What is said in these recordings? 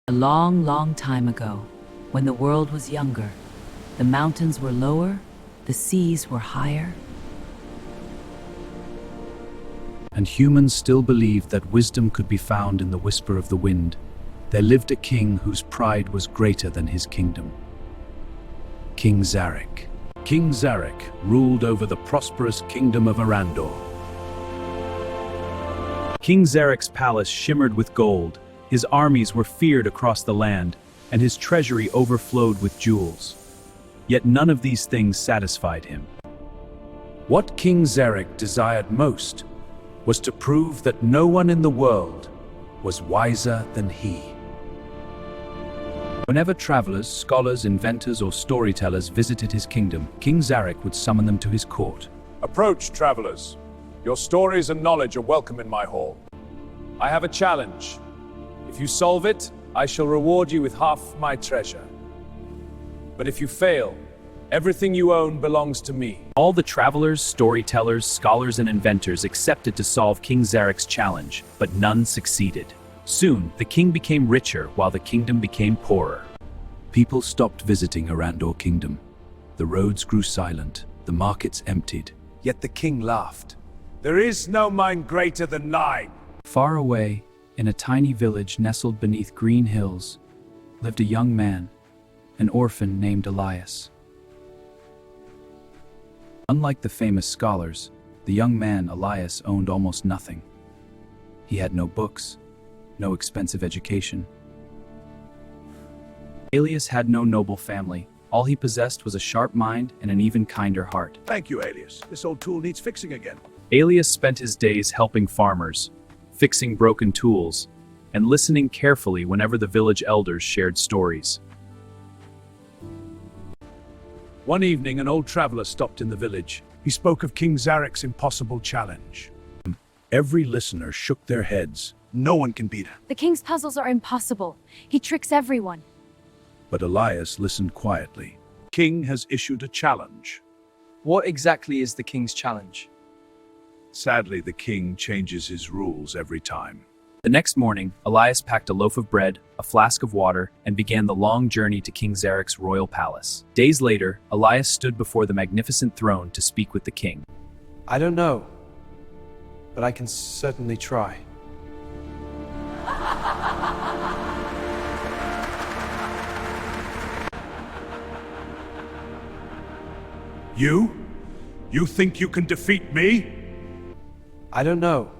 A long, long time ago, when the world was younger, the mountains were lower, the seas were higher. And humans still believed that wisdom could be found in the whisper of the wind. There lived a king whose pride was greater than his kingdom. King Zarek. King Zarek ruled over the prosperous kingdom of Arandor. King Zarek's palace shimmered with gold, his armies were feared across the land, and his treasury overflowed with jewels. Yet none of these things satisfied him. What King Zarek desired most was to prove that no one in the world was wiser than he. Whenever travelers, scholars, inventors, or storytellers visited his kingdom, King Zarek would summon them to his court. Approach, travelers. Your stories and knowledge are welcome in my hall. I have a challenge. If you solve it, I shall reward you with half my treasure. But if you fail, everything you own belongs to me. All the travelers, storytellers, scholars, and inventors accepted to solve King Zarek's challenge, but none succeeded. Soon, the king became richer while the kingdom became poorer. People stopped visiting Arandor Kingdom. The roads grew silent, the markets emptied. Yet the king laughed. There is no mind greater than mine. Far away, in a tiny village nestled beneath green hills, lived a young man, an orphan named Elias. Unlike the famous scholars, the young man Elias owned almost nothing. He had no books, no expensive education. Elias had no noble family. All he possessed was a sharp mind and an even kinder heart. Thank you, Alias. This old tool needs fixing again. Elias spent his days helping farmers, fixing broken tools, and listening carefully whenever the village elders shared stories. One evening, an old traveler stopped in the village. He spoke of King Zarek's impossible challenge. Every listener shook their heads. No one can beat him. The king's puzzles are impossible. He tricks everyone. But Elias listened quietly. King has issued a challenge. What exactly is the king's challenge? Sadly, the king changes his rules every time. The next morning, Elias packed a loaf of bread, a flask of water, and began the long journey to King Zarek's royal palace. Days later, Elias stood before the magnificent throne to speak with the king. I don't know, but I can certainly try. You think you can defeat me? I don't know,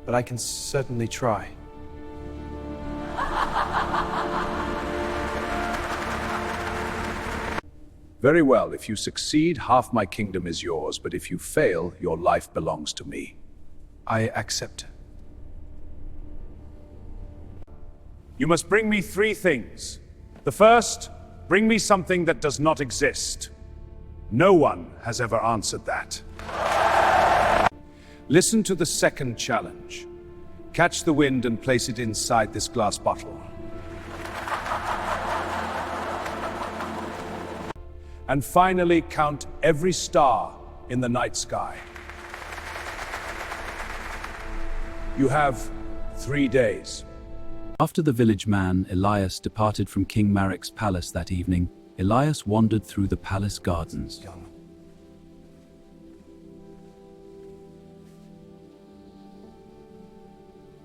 but I can certainly try. Very well, if you succeed, half my kingdom is yours, but if you fail, your life belongs to me. I accept. You must bring me 3 things. The first, bring me something that does not exist. No one has ever answered that. Listen to the second challenge. Catch the wind and place it inside this glass bottle. And finally, count every star in the night sky. You have 3 days. After the village man, Elias, departed from King Marek's palace that evening, Elias wandered through the palace gardens.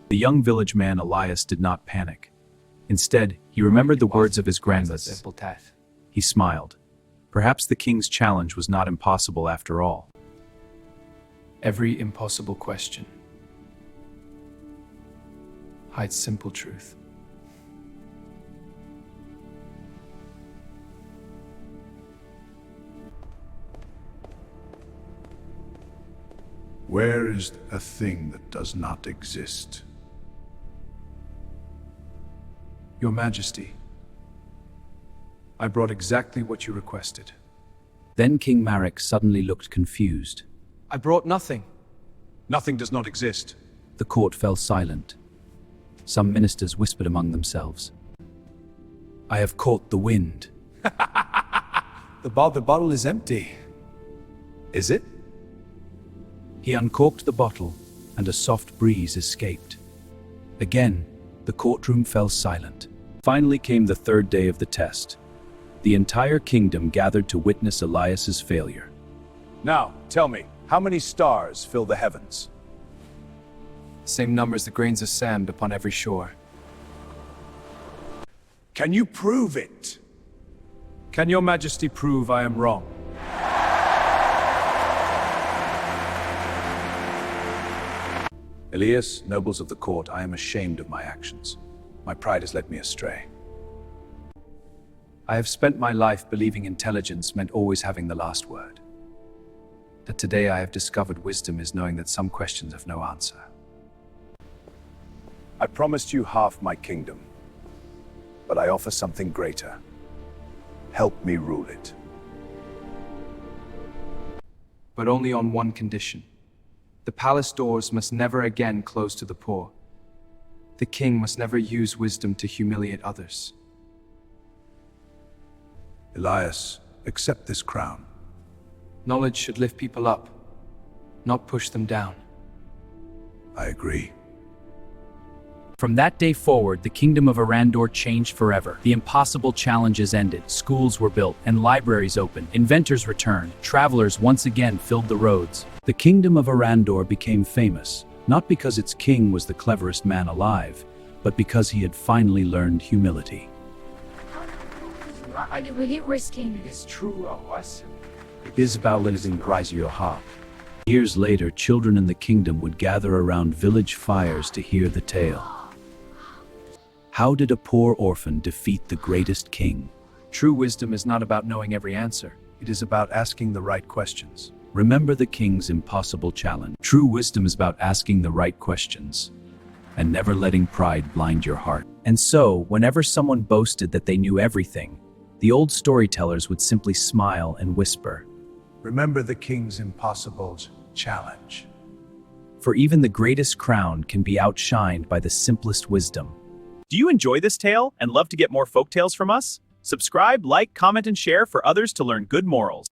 The young village man Elias did not panic. Instead, he remembered the words of his grandmother. He smiled. Perhaps the king's challenge was not impossible after all. Every impossible question hides simple truth. Where is a thing that does not exist? Your Majesty, I brought exactly what you requested. Then King Marek suddenly looked confused. I brought nothing. Nothing does not exist. The court fell silent. Some ministers whispered among themselves. I have caught the wind. The bottle is empty. Is it? He uncorked the bottle, and a soft breeze escaped. Again, The courtroom fell silent. Finally came the third day of the test. The entire kingdom gathered to witness Elias's failure. Now, tell me, how many stars fill the heavens? Same number as the grains of sand upon every shore. Can you prove it? Can your majesty prove I am wrong? Elias, nobles of the court, I am ashamed of my actions. My pride has led me astray. I have spent my life believing intelligence meant always having the last word. That today I have discovered wisdom is knowing that some questions have no answer. I promised you half my kingdom, but I offer something greater. Help me rule it. But only on one condition. The palace doors must never again close to the poor. The king must never use wisdom to humiliate others. Elias, accept this crown. Knowledge should lift people up, not push them down. I agree. From that day forward, the kingdom of Arandor changed forever. The impossible challenges ended, schools were built, and libraries opened. Inventors returned, travelers once again filled the roads. The kingdom of Arandor became famous, not because its king was the cleverest man alive, but because he had finally learned humility. Years later, children in the kingdom would gather around village fires to hear the tale. How did a poor orphan defeat the greatest king? True wisdom is not about knowing every answer. It is about asking the right questions. Remember the king's impossible challenge. True wisdom is about asking the right questions and never letting pride blind your heart. And so, whenever someone boasted that they knew everything, the old storytellers would simply smile and whisper, Remember the king's impossible challenge. for even the greatest crown can be outshined by the simplest wisdom. Do you enjoy this tale and love to get more folk tales from us? Subscribe, like, comment, and share for others to learn good morals.